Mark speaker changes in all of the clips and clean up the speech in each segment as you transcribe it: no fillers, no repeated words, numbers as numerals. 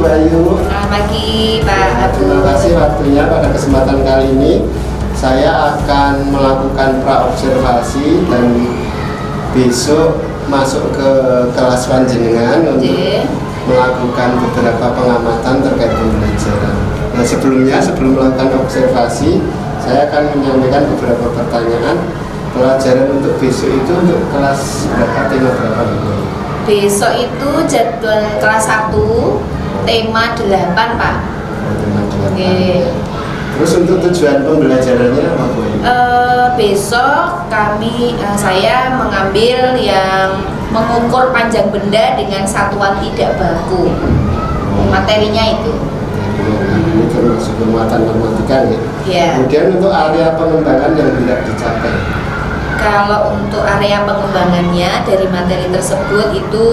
Speaker 1: Bu Ayu.
Speaker 2: Selamat pagi Pak Abu.
Speaker 1: Terima kasih waktunya. Pada kesempatan kali ini saya akan melakukan praobservasi dan besok masuk ke kelas panjenengan untuk melakukan beberapa pengamatan terkait pembelajaran. Nah sebelum melakukan observasi, saya akan menyampaikan beberapa pertanyaan. Pelajaran untuk besok itu untuk kelas berapa, tema berapa?
Speaker 2: Besok itu jadwal kelas 1, tema 8 Pak.
Speaker 1: Tema 8.
Speaker 2: Oke.
Speaker 1: Terus untuk tujuan pembelajarannya apa Bu?
Speaker 2: Besok saya mengambil yang mengukur panjang benda dengan satuan tidak baku. Materinya itu.
Speaker 1: Ini termasuk penguatan matematika ya.
Speaker 2: Ya.
Speaker 1: Kemudian untuk area pengembangan yang tidak dicapai.
Speaker 2: Kalau untuk area pengembangannya dari materi tersebut itu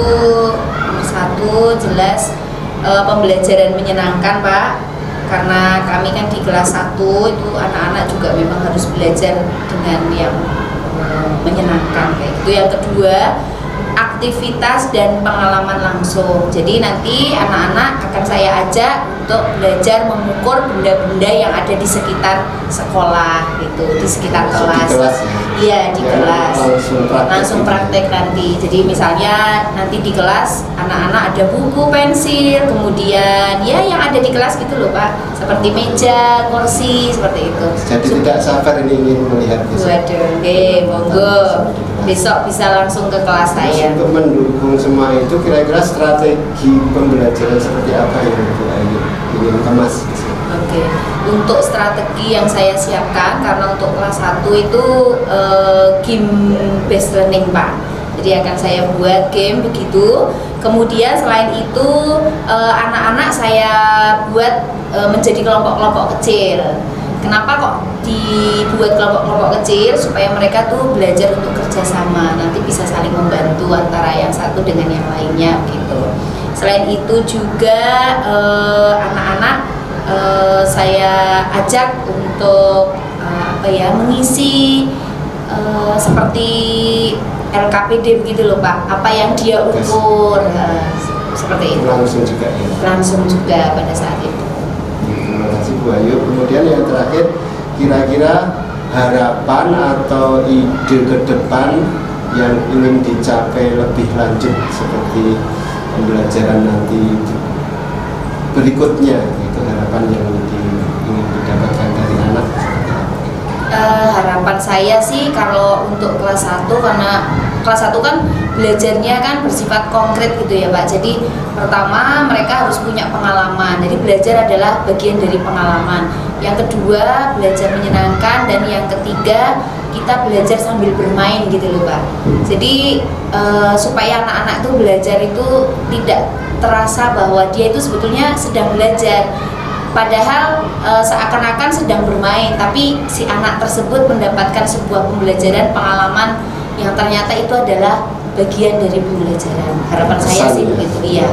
Speaker 2: nomor 1 jelas pembelajaran menyenangkan Pak. Karena kami kan di kelas 1 itu anak-anak juga memang harus belajar dengan yang menyenangkan kayak gitu. Yang kedua, aktivitas dan pengalaman langsung. Jadi nanti anak-anak akan saya ajak untuk belajar mengukur benda-benda yang ada di sekitar sekolah gitu, di sekitar kelas. Iya, di kelas. Langsung praktek nanti. Jadi misalnya nanti di kelas anak-anak ada buku, pensil, kemudian ya yang ada di kelas gitu loh Pak. Seperti meja, kursi, seperti itu.
Speaker 1: Jadi tidak sabar ini ingin melihat besok.
Speaker 2: Waduh, oke, monggo. Besok bisa langsung ke kelas saya.
Speaker 1: Untuk mendukung semua itu kira-kira strategi pembelajaran seperti apa yang Bu Ayu ingin kemas?
Speaker 2: Oke, untuk strategi yang saya siapkan karena untuk kelas 1 itu game based learning Pak. Jadi akan saya buat game begitu. Kemudian selain itu anak-anak saya buat menjadi kelompok-kelompok kecil. Kenapa kok dibuat kelompok-kelompok kecil? Supaya mereka tuh belajar untuk kerjasama, nanti bisa saling membantu antara yang satu dengan yang lainnya gitu. Selain itu juga anak-anak saya ajak untuk mengisi seperti LKPD begitu loh Pak. Apa yang dia ukur seperti itu. Langsung juga pada saat itu.
Speaker 1: Terima kasih Bu Ayu. Kemudian yang terakhir, kira-kira harapan atau ide ke depan yang ingin dicapai lebih lanjut seperti pembelajaran nanti berikutnya, itu harapan yang ingin didapatkan dari anak.
Speaker 2: Harapan saya sih kalau untuk kelas 1, karena kelas 1 kan belajarnya kan bersifat konkret gitu ya Pak. Jadi pertama mereka harus punya pengalaman. Jadi belajar adalah bagian dari pengalaman. Yang kedua belajar menyenangkan, dan yang ketiga kita belajar sambil bermain gitu loh Pak. Jadi supaya anak-anak tuh belajar itu tidak terasa bahwa dia itu sebetulnya sedang belajar. Padahal seakan-akan sedang bermain, tapi si anak tersebut mendapatkan sebuah pembelajaran, pengalaman yang ternyata itu adalah bagian dari pembelajaran. Harapan saya sih begitu, iya.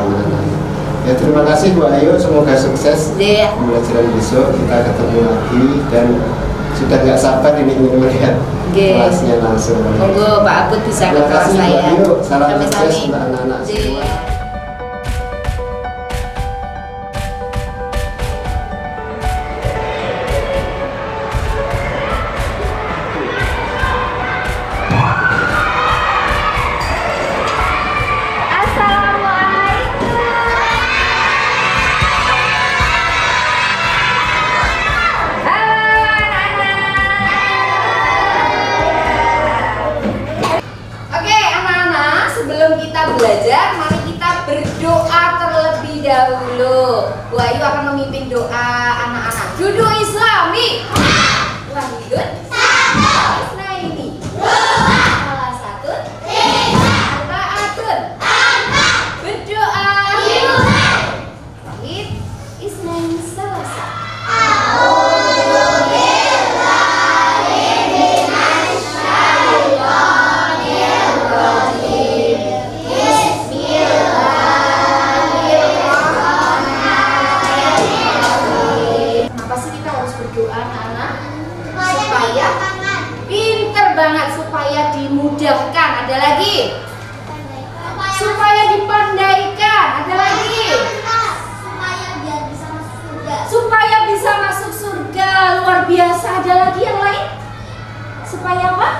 Speaker 1: Ya, terima kasih Bu Ayu, semoga sukses pembelajaran besok. Kita ketemu lagi dan sudah nggak sabar ini ingin melihat kelasnya langsung.
Speaker 2: Monggo Pak Abud bisa ke kelas saya.
Speaker 1: Salam sukses untuk anak-anak semua.
Speaker 2: Belajar, mari kita berdoa terlebih dahulu. Bu Ayu akan memimpin doa anak-anak. Duduk Islami. Wahidun. Isnaini. Salah satu. Arba'atun. Berdoa. Wahid. Isnaini salasa. Supaya pinter banget, supaya supaya apa?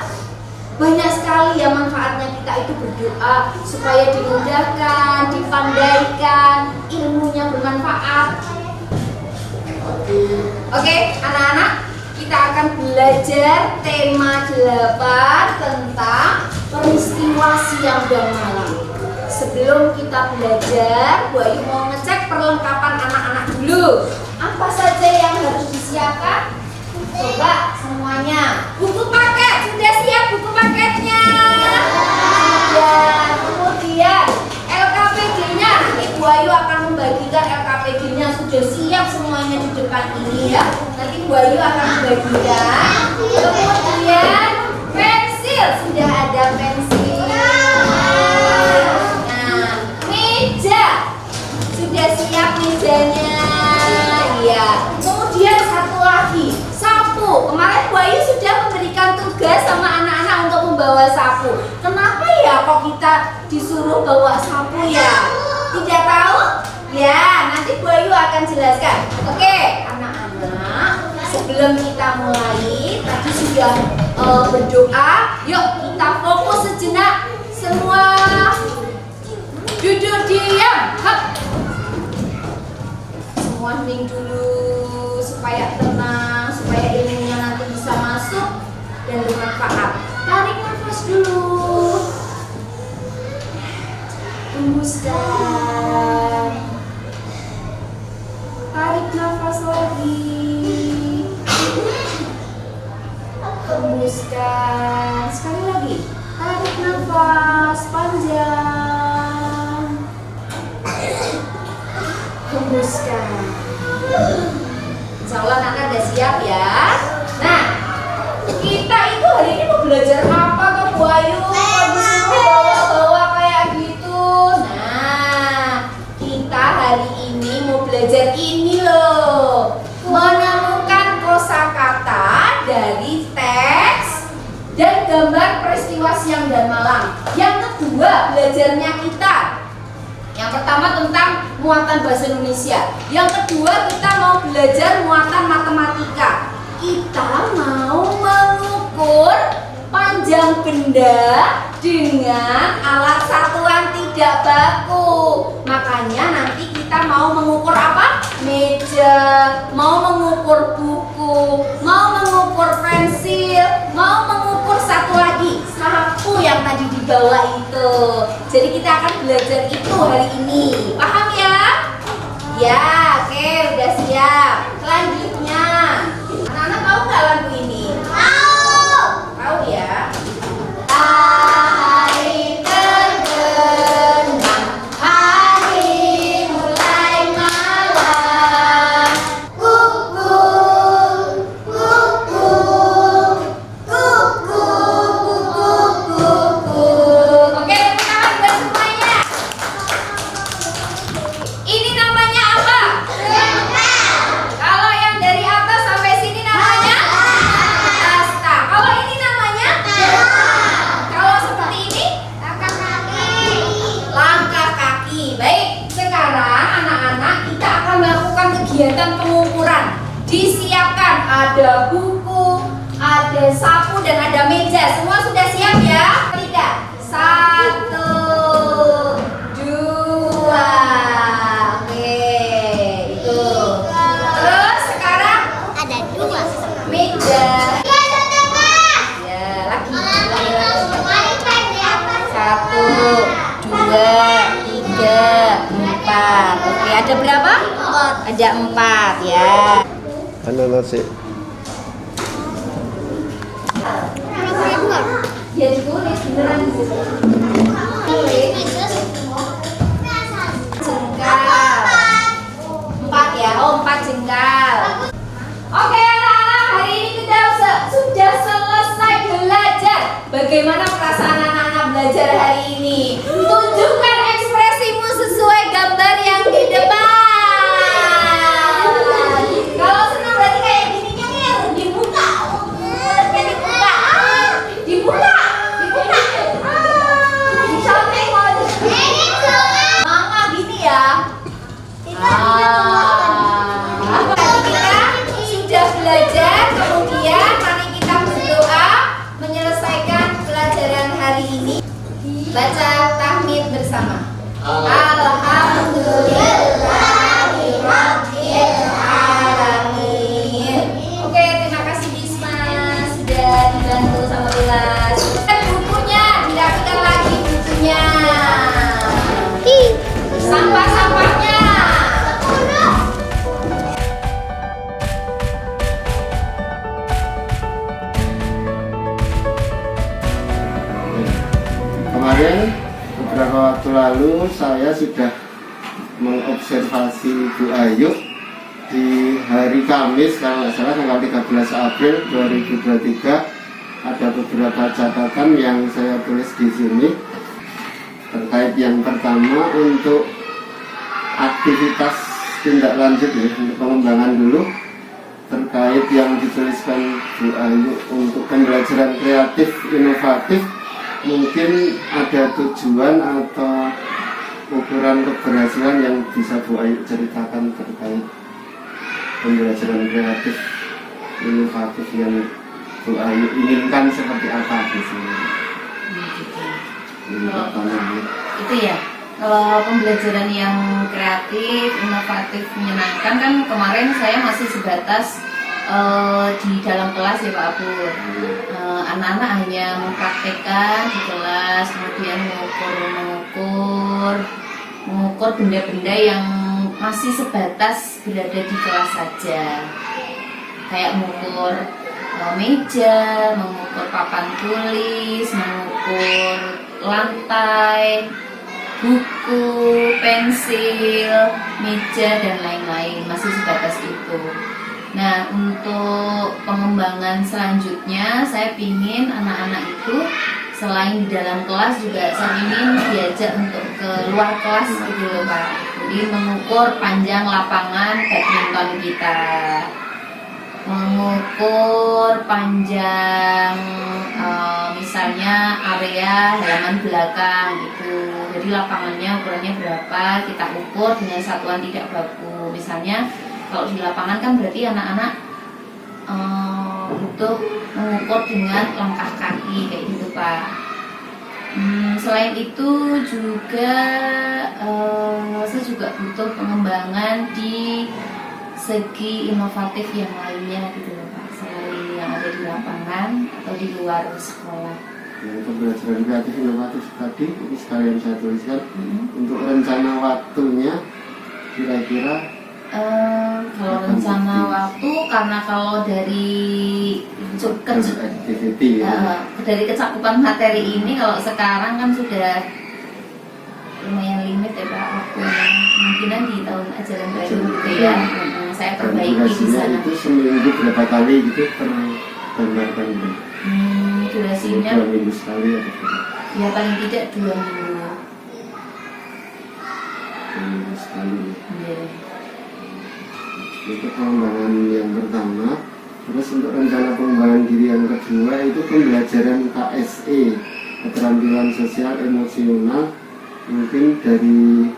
Speaker 2: Banyak sekali ya manfaatnya kita itu berdoa supaya dimudahkan, dipandaikan, ilmunya bermanfaat. Oke, anak-anak, kita akan belajar tema 8 tentang peristiwa siang dan malam. Sebelum kita belajar, Bu Ayu mau ngecek perlengkapan anak-anak dulu. Apa saja yang harus disiapkan? Coba semuanya. Buku paket, sudah siap buku paketnya? Ya, kemudian LKPD-nya. Nanti Bu Ayu akan membagikan LKPD-nya. Sudah siap semuanya di depan ini ya. Nanti Bu Ayu akan membagikan. Kemudian pensil, sudah ada pensil. Nah, meja. Sudah siap mejanya. Iya. Kemudian satu lagi, sapu. Kemarin Bu Ayu sudah memberikan tugas sama anak-anak untuk membawa sapu. Kenapa ya kok kita disuruh bawa sapu ya? Tidak tahu? Ya, nanti Bu Ayu akan jelaskan. Oke, anak-anak, sebelum kita mulai, tadi sudah berdoa. Yuk kita fokus sejenak. Semua duduk diam. Hap. Semua hening dulu supaya tenang, supaya ilmunya nanti bisa masuk dan bermanfaat. Tarik nafas dulu, hembuskan, tarik nafas lagi, hembuskan, sekali lagi, tarik nafas panjang, hembuskan. Insya Allah anak udah siap ya. Nah, kita itu hari ini mau belajar apa ke Bu Ayu? Disuruh bawa-bawa kayak gitu. Nah, kita hari ini mau belajar ini loh, menemukan kosakata dari teks dan gambar peristiwa siang dan malam. Yang kedua belajarnya kita. Yang pertama tentang muatan bahasa Indonesia. Yang kedua kita mau belajar muatan matematika. Kita mau mengukur panjang benda dengan alat satuan tidak baku. Makanya nanti kita mau mengukur apa? Meja, mau mengukur buku, mau mengukur pensil, mau mengukur satu lagi, sapu yang tadi dibawa itu. Jadi kita akan belajar itu hari ini. Paham ya? Ya, oke, udah siap. Selanjutnya, anak-anak tahu nggak lagu ini? Tahu. Tahu ya? Hari terbenam, hari mulai malam. Kuku, kuku, kuku, kuku, kuku. Oke, tangan buat semuanya. Ini namanya apa? Kalau yang dari atas sampai sini namanya asta. Kalau ini namanya? Kalau seperti ini? Langkah kaki. Langkah kaki. Baik, sekarang anak-anak kita akan melakukan kegiatan pengukuran. Disiapkan ada buku, ada sapu dan ada meja. Semua sudah siap ya? Tiga. 1, 2. Oke, itu. Terus sekarang
Speaker 3: Ada 2.
Speaker 2: meja. Ya, lagi. 1, 2, 3, 4. Oke, ada berapa? Ada 4 ya.
Speaker 1: Nasi.
Speaker 2: Ya ditulis beneran di situ. Tulis jengkal. 4 ya. Oh, 4 jengkal. Oke anak-anak, hari ini kita sudah selesai belajar. Bagaimana perasaan anak-anak belajar hari ini? Tunjukkan ekspresimu sesuai gambar yang di depan. Kalau senang berarti kayak gininya nih harus dibuka. Mulutnya dibuka. Dibuka. Dibuka.
Speaker 1: saya sudah mengobservasi Bu Ayu di hari Kamis kalau nggak salah tanggal 13 April 2023. Ada beberapa catatan yang saya tulis di sini. Terkait yang pertama untuk aktivitas tindak lanjut ya, untuk pengembangan dulu terkait yang dituliskan Bu Ayu untuk pembelajaran kreatif inovatif, mungkin ada tujuan atau ukuran keberhasilan yang bisa Bu Ayu ceritakan terkait pembelajaran kreatif inovatif yang Bu Ayu inginkan seperti apa di sini? Ini pertanyaannya.
Speaker 2: Itu ya, kalau pembelajaran yang kreatif, inovatif, menyenangkan kan kemarin saya masih sebatas di dalam kelas ya Pak Abu. Anak-anak hanya mempraktekkan di kelas, kemudian mengukur benda-benda yang masih sebatas berada di kelas saja, kayak mengukur meja, mengukur papan tulis, mengukur lantai, buku, pensil, meja, dan lain-lain, masih sebatas itu. Nah, untuk pengembangan selanjutnya saya ingin anak-anak itu selain di dalam kelas juga saya ingin diajak untuk ke luar kelas gitu loh Pak. Jadi mengukur panjang lapangan badminton kita, mengukur panjang misalnya area halaman belakang gitu. Jadi lapangannya ukurannya berapa kita ukur dengan satuan tidak baku. Misalnya kalau di lapangan kan berarti anak-anak untuk mengukur dengan langkah kaki kayak gitu Pak. Selain itu juga saya juga butuh pengembangan di segi inovatif yang lainnya gitu loh Pak, selain yang ada di lapangan atau di luar sekolah.
Speaker 1: Yang pembelajaran kreatif inovatif tadi ini sekalian saya tuliskan. Untuk rencana waktunya kira-kira
Speaker 2: kalau rencana waktu, karena kalau dari dari kecakupan materi ini kalau sekarang kan sudah lumayan limit ya Pak waktunya, kemungkinan di tahun ajaran baru gitu ya. Saya perbaiki di sana.
Speaker 1: Itu seminggu berapa kali gitu tergambarkan gitu?
Speaker 2: Durasinya
Speaker 1: 2 minggu sekali atau berapa?
Speaker 2: Ya paling tidak 2 minggu.
Speaker 1: 2 minggu sekali.
Speaker 2: Yeah.
Speaker 1: Itu pengembangan yang pertama. Terus untuk rencana pengembangan diri yang kedua itu pembelajaran KSE, keterampilan sosial emosional, mungkin dari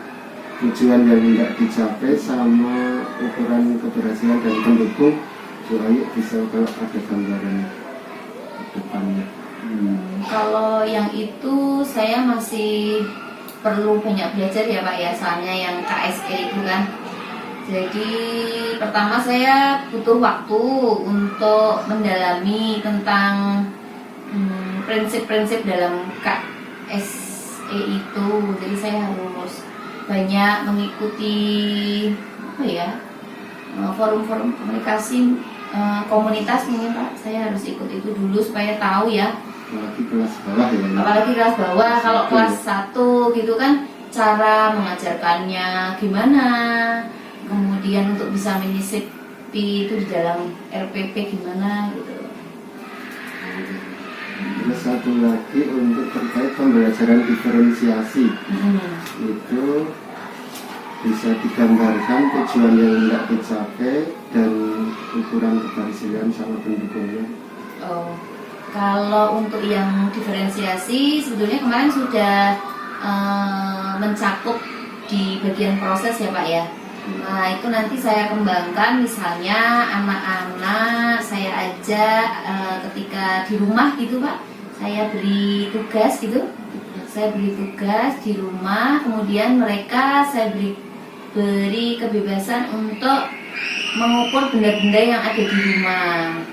Speaker 1: tujuan yang tidak dicapai sama ukuran keberhasilan dan pendukung. Bu Ayu bisa kalau ada gambaran depannya.
Speaker 2: Kalau yang itu saya masih perlu banyak belajar ya Pak ya, soalnya yang KSE itu kan. Jadi pertama saya butuh waktu untuk mendalami tentang prinsip-prinsip dalam KSE itu. Jadi saya harus banyak mengikuti forum-forum komunikasi komunitas ini Pak. Saya harus ikut itu dulu supaya tahu ya.
Speaker 1: Apalagi kelas bawah ya.
Speaker 2: Apalagi kelas bawah, kalau kelas 1 gitu kan cara mengajarkannya gimana. Kemudian untuk bisa menyisipi itu di dalam RPP gimana gitu.
Speaker 1: Terus satu lagi untuk terkait pembelajaran diferensiasi, itu bisa digambarkan tujuan yang tidak dicapai dan ukuran keberhasilan sama pendukungnya.
Speaker 2: Kalau untuk yang diferensiasi sebetulnya kemarin sudah mencakup di bagian proses ya Pak ya. Nah itu nanti saya kembangkan, misalnya anak-anak saya ajak ketika di rumah gitu Pak, saya beri tugas gitu, saya beri tugas di rumah, kemudian mereka saya beri kebebasan untuk mengukur benda-benda yang ada di rumah.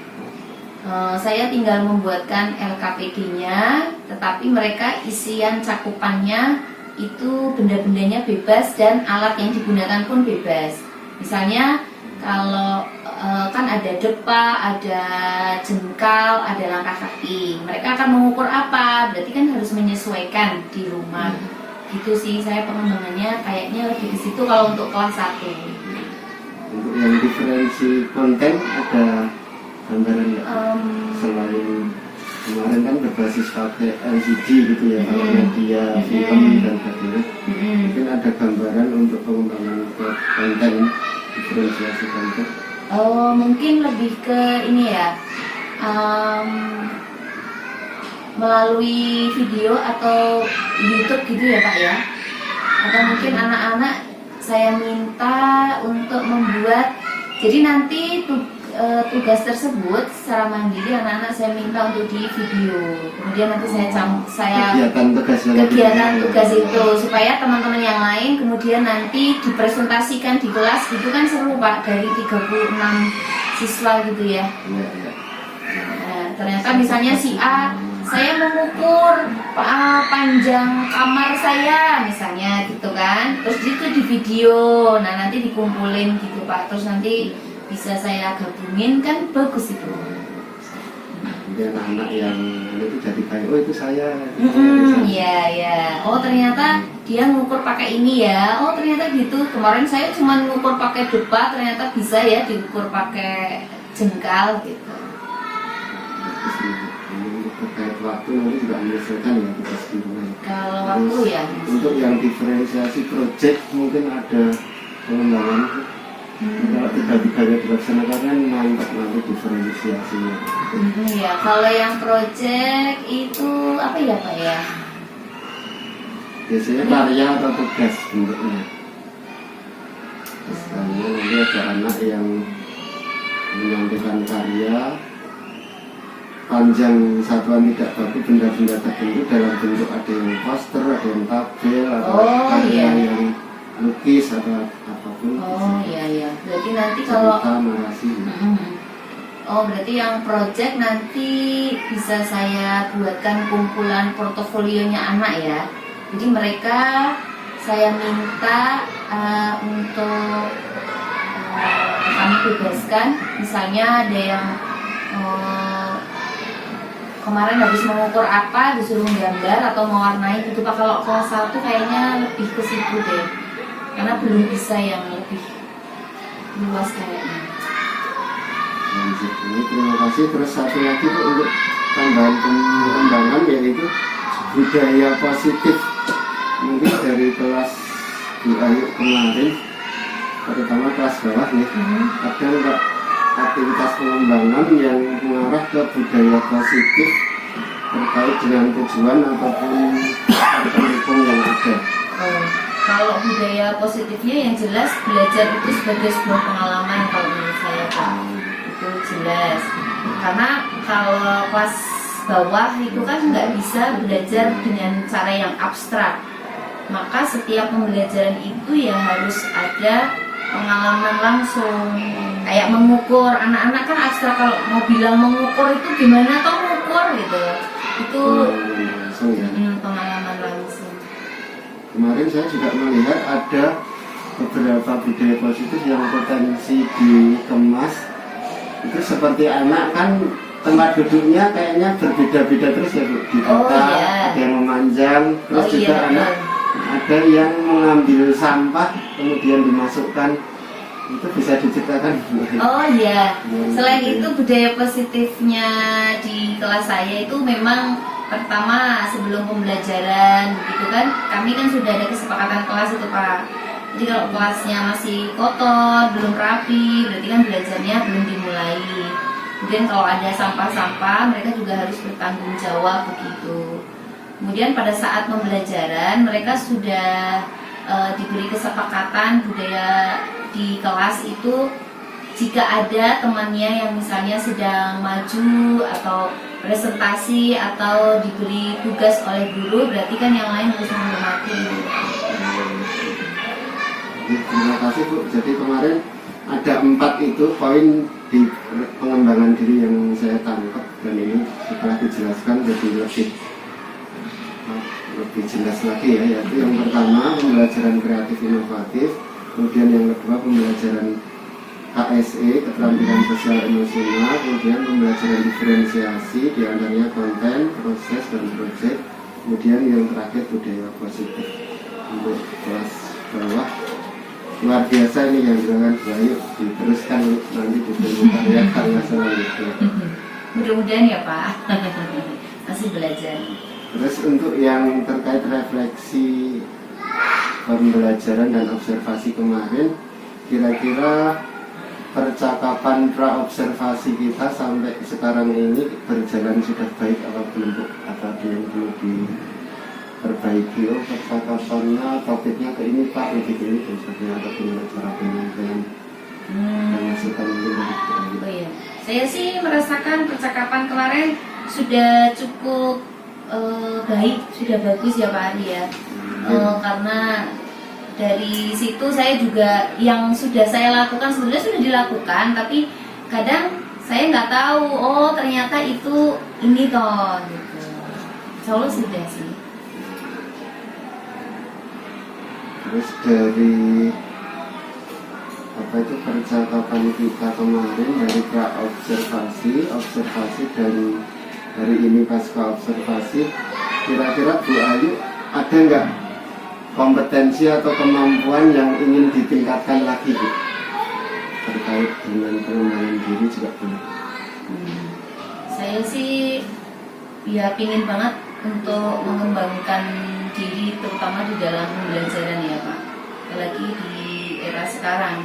Speaker 2: Saya tinggal membuatkan LKPD-nya, tetapi mereka isian cakupannya itu benda-bendanya bebas dan alat yang digunakan pun bebas. Misalnya kalau kan ada depa, ada jengkal, ada langkah kaki. Mereka akan mengukur apa? Berarti kan harus menyesuaikan di rumah Gitu sih, saya pengembangannya kayaknya lebih ke situ kalau untuk kelas 1.
Speaker 1: Untuk yang diferensi konten ada gambaran nggak? Selain kemarin kan berbasis pakai LCD gitu ya, kalau media film dan sebagainya. Mungkin ada gambaran untuk pengembangan konten, diferensiasi konten.
Speaker 2: Oh, mungkin lebih ke ini ya, melalui video atau YouTube gitu ya Pak ya. Atau mungkin anak-anak saya minta untuk membuat, jadi nanti tugas tersebut secara mandiri anak-anak saya minta untuk di video. Kemudian nanti saya kegiatan tugas itu supaya teman-teman yang lain kemudian nanti dipresentasikan di kelas. Itu kan seru Pak, dari 36 siswa gitu ya. Nah, ternyata misalnya si A, saya mengukur panjang kamar saya misalnya gitu kan, terus itu di video, nah nanti dikumpulin gitu Pak, terus nanti bisa saya gabungin, kan bagus itu.
Speaker 1: Jadi anak-anak yang itu jadi kayak, oh itu saya.
Speaker 2: Iya. Oh ternyata dia ngukur pakai ini ya. Oh ternyata gitu. Kemarin saya cuma ngukur pakai debat, ternyata bisa ya diukur pakai jengkal gitu.
Speaker 1: Terkait waktu nanti juga menyelesaikan ya tugas di rumah.
Speaker 2: Kalau waktu ya.
Speaker 1: Untuk yang diferensiasi project mungkin ada pengembangan. Kalau tiga-tiganya dilaksanakan kan mantap nanti diferensiasinya.
Speaker 2: Ya, kalau yang project itu apa ya Pak ya?
Speaker 1: Biasanya karya atau tugas bentuknya. Misalnya nanti ada anak yang menyampaikan karya panjang satuan tidak baku benda-benda tertentu dalam bentuk ada yang poster, ada yang tabel, atau karya yang lukis atau apapun.
Speaker 2: Iya. Berarti nanti kalau
Speaker 1: narasi.
Speaker 2: Berarti yang project nanti bisa saya buatkan kumpulan portofolionya anak ya. Jadi mereka saya minta untuk kami tugaskan, misalnya ada yang kemarin habis mengukur apa disuruh menggambar atau mewarnai gitu Pak. Kalau kelas 1 kayaknya lebih ke situ deh, karena belum bisa yang lebih luas kayaknya.
Speaker 1: Lanjut ini, terima kasih. Terus satu lagi tuh untuk tambahan pengembangan yaitu budaya positif. Mungkin dari kelas 2 kemarin, terutama kelas bawah nih, ada enggak aktivitas pengembangan yang mengarah ke budaya positif terkait dengan tujuan ataupun pendukung yang ada?
Speaker 2: Kalau budaya positifnya yang jelas belajar itu sebagai sebuah pengalaman kalau menurut saya Pak. Itu jelas. Karena kalau kelas bawah itu kan nggak bisa belajar dengan cara yang abstrak. Maka setiap pembelajaran itu ya harus ada pengalaman langsung. Kayak mengukur, anak-anak kan abstrak, kalau mau bilang mengukur itu gimana toh mengukur gitu. Itu pengalaman langsung.
Speaker 1: Kemarin saya juga melihat ada beberapa budaya positif yang potensi dikemas. Itu seperti anak kan tempat duduknya kayaknya berbeda-beda terus ya Bu. Di kota ada yang memanjang, terus juga anak ada yang mengambil sampah kemudian dimasukkan, itu bisa diciptakan.
Speaker 2: Selain itu budaya positifnya di kelas saya itu memang pertama sebelum pembelajaran gitu kan, kami kan sudah ada kesepakatan kelas itu Pak. Jadi kalau kelasnya masih kotor, belum rapi, berarti kan belajarnya belum dimulai. Kemudian kalau ada sampah-sampah, mereka juga harus bertanggung jawab begitu. Kemudian pada saat pembelajaran mereka sudah diberi kesepakatan budaya di kelas itu, jika ada temannya yang misalnya sedang maju atau presentasi atau diberi tugas oleh guru, berarti kan yang lain harus menghormati.
Speaker 1: Terima kasih Bu. Jadi kemarin ada 4 itu poin di pengembangan diri yang saya tangkap, dan ini setelah dijelaskan jadi lebih jelas lagi ya, yaitu yang pertama pembelajaran kreatif inovatif, kemudian yang kedua pembelajaran KSE, keterampilan sosial emosional, kemudian pembelajaran diferensiasi diantaranya konten, proses, dan proyek, kemudian yang terakhir budaya positif. untuk kelas bawah luar biasa ini yang dengan baik diteruskan nanti ditemukan ya karena selanjutnya.
Speaker 2: Mudah-mudahan ya Pak. Masih belajar.
Speaker 1: Terus untuk yang terkait refleksi pembelajaran dan observasi kemarin, kira-kira percakapan pra-observasi kita sampai sekarang ini berjalan sudah baik apa belum? Apa ada yang perlu diperbaiki? Oh, percakapannya, topiknya ke ini Pak, lebih ke ini misalnya, atau gimana cara penyampaian dan masukan mungkin dari
Speaker 2: Oh iya, saya sih merasakan percakapan kemarin sudah cukup baik, sudah bagus ya Pak Andi ya. Karena dari situ saya juga yang sudah saya lakukan sebenarnya sudah dilakukan, tapi kadang saya nggak tahu, oh ternyata itu ini toh gitu. Selalu sudah sih.
Speaker 1: Terus dari apa itu percakapan kita kemarin dari observasi dan hari ini pasca observasi, kira-kira Bu Ayu ada nggak kompetensi atau kemampuan yang ingin ditingkatkan lagi Bu? Terkait dengan pengembangan diri juga boleh.
Speaker 2: Saya sih ya pingin banget untuk mengembangkan diri terutama di dalam pembelajaran ya Pak, apalagi di era sekarang,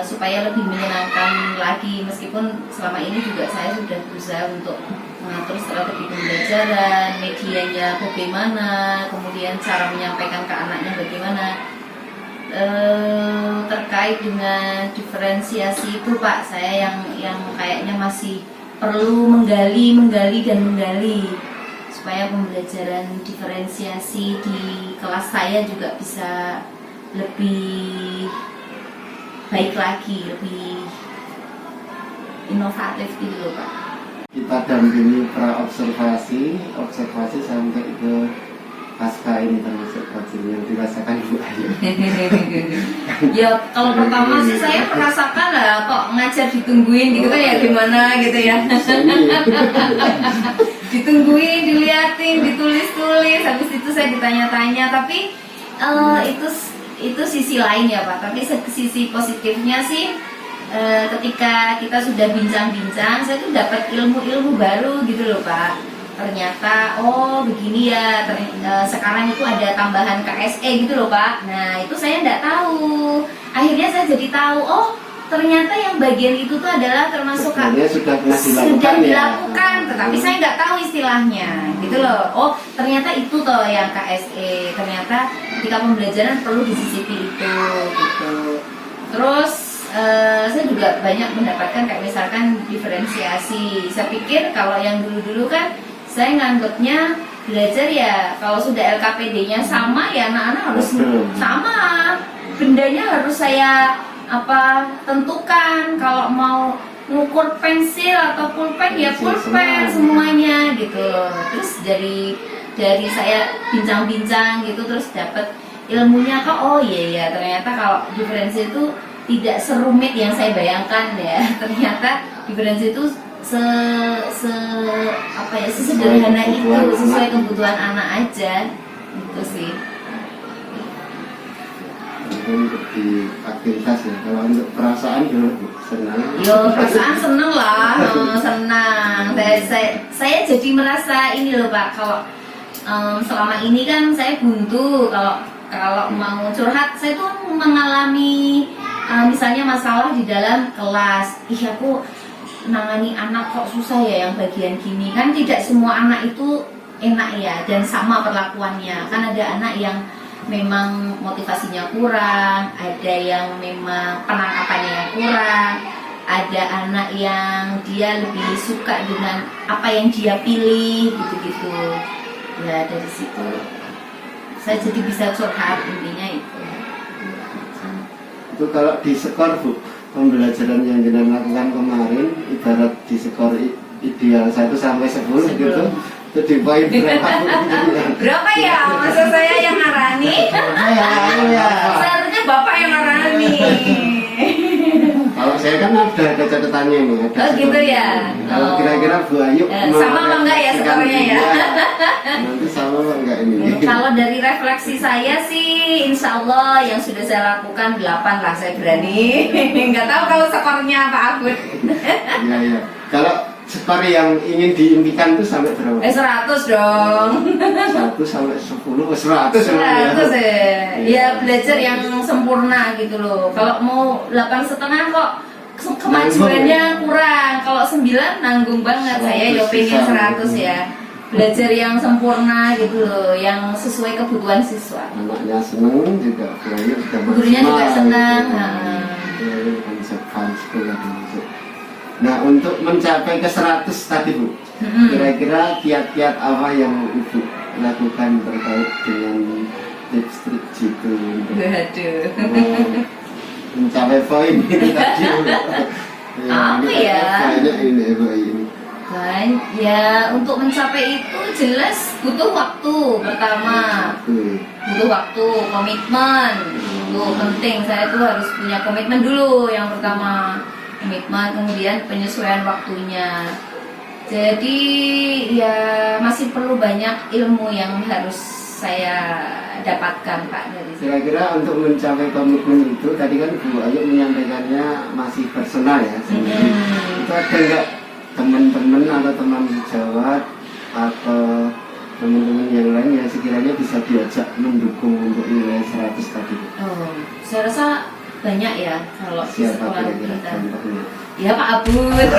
Speaker 2: supaya lebih menyenangkan lagi, meskipun selama ini juga saya sudah berusaha untuk mengatur strategi pembelajaran, medianya bagaimana, kemudian cara menyampaikan ke anaknya bagaimana. Terkait dengan diferensiasi itu Pak, saya yang kayaknya masih perlu menggali supaya pembelajaran diferensiasi di kelas saya juga bisa lebih baik lagi, lebih inovatif gitu loh Pak.
Speaker 1: Kita dampingi observasi sampai ke pasca ini, termasuk coaching yang dirasakan Bu Ayu.
Speaker 2: Ya kalau pertama sih saya merasakan lah kok ngajar ditungguin gitu kan ya gimana gitu ya. Ditungguin, diliatin, ditulis-tulis, habis itu saya ditanya-tanya, tapi itu sisi lain ya Pak. Tapi sisi positifnya sih ketika kita sudah bincang-bincang, saya tuh dapat ilmu-ilmu baru gitu loh Pak. Ternyata oh begini ya, sekarang itu ada tambahan KSE gitu loh Pak. Nah itu saya nggak tahu, akhirnya saya jadi tahu, oh ternyata yang bagian itu tuh adalah termasuk
Speaker 1: sudah dilakukan,
Speaker 2: tetapi saya nggak tahu istilahnya gitu loh. Oh ternyata itu toh yang KSE, ternyata ketika pembelajaran perlu disisipi itu gitu. Terus saya juga banyak mendapatkan kayak misalkan diferensiasi. Saya pikir kalau yang dulu-dulu kan saya nganggapnya belajar ya kalau sudah LKPD-nya sama ya anak-anak harus sama, bendanya harus saya tentukan. Kalau mau ngukur pensil atau pulpen ya pulpen semuanya gitu. Terus dari saya bincang-bincang gitu terus dapat ilmunya kok, oh iya ya ternyata kalau diferensi itu tidak serumit yang saya bayangkan ya. Ternyata diferensi itu sesederhana itu, sesuai kebutuhan anak aja gitu sih.
Speaker 1: Untuk di aktivitas ya, kalau untuk perasaan dulu senang.
Speaker 2: Yo perasaan seneng lah, senang. Saya jadi merasa ini loh Pak, kalau selama ini kan saya buntu, kalau mau curhat saya tuh mengalami misalnya masalah di dalam kelas. Aku nangani anak kok susah ya yang bagian gini, kan tidak semua anak itu enak ya dan sama perlakuannya. Kan ada anak yang memang motivasinya kurang, ada yang memang penangkapannya yang kurang, ada anak yang dia lebih suka dengan apa yang dia pilih gitu-gitu ya. Dari situ saya jadi bisa curhat, intinya itu.
Speaker 1: Itu kalau di skor Bu, pembelajaran yang kita lakukan kemarin ibarat di skor ideal 1 sampai 10 gitu, itu di poin berapa?
Speaker 2: Berapa ya? Masa saya yang ngarani?
Speaker 1: Ya.
Speaker 2: Seharusnya Bapak yang ngarani.
Speaker 1: Kalau saya kan ada catatannya nih. Ada
Speaker 2: Oh gitu
Speaker 1: skornya.
Speaker 2: ya.
Speaker 1: Kalau kira-kira Bu Ayu
Speaker 2: sama apa enggak ya skornya ya?
Speaker 1: Nanti sama apa enggak ini?
Speaker 2: Kalau dari refleksi saya sih, insya Allah yang sudah saya lakukan 8 lah, saya berani. Nggak tahu kalau skornya Pak Abud.
Speaker 1: Iya iya. Kalau skor yang ingin diimpikan itu sampai berapa?
Speaker 2: 100 dong.
Speaker 1: 1 sampai 10, 100
Speaker 2: 100
Speaker 1: ya.
Speaker 2: ya belajar yang sempurna gitu loh. Kalau mau 8,5 kok kemajuannya kurang. Kalau 9 nanggung banget. Saya ya pengen 100 ya. Belajar yang sempurna gitu loh, yang sesuai kebutuhan siswa.
Speaker 1: Anaknya seneng juga,
Speaker 2: gurunya juga senang.
Speaker 1: Konsep fun school tadi. Nah, untuk mencapai ke 100 tadi Bu, kira-kira kiat-kiat apa yang Ibu lakukan terkait dengan tips-trik jitu untuk mencapai poin itu tadi Bu?
Speaker 2: Apa ya?
Speaker 1: Banyak ini Bu ini.
Speaker 2: Kan ya, untuk mencapai itu jelas butuh waktu. Pertama butuh waktu, komitmen itu penting. Saya tuh harus punya komitmen dulu. Yang pertama komitmen, kemudian penyesuaian waktunya. Jadi ya masih perlu banyak ilmu yang harus saya dapatkan Pak dari sini.
Speaker 1: Kira-kira untuk mencapai komitmen itu tadi kan Bu Ayu menyampaikannya masih personal ya sendiri. Itu ada nggak teman-teman atau teman sejawat atau teman-teman yang lain yang sekiranya bisa diajak mendukung untuk nilai 100 tadi?
Speaker 2: Oh, saya rasa banyak ya kalau di
Speaker 1: Siapa
Speaker 2: sekolah
Speaker 1: kira-kira
Speaker 2: kita.
Speaker 1: contohnya?
Speaker 2: Ya Pak Abud gitu.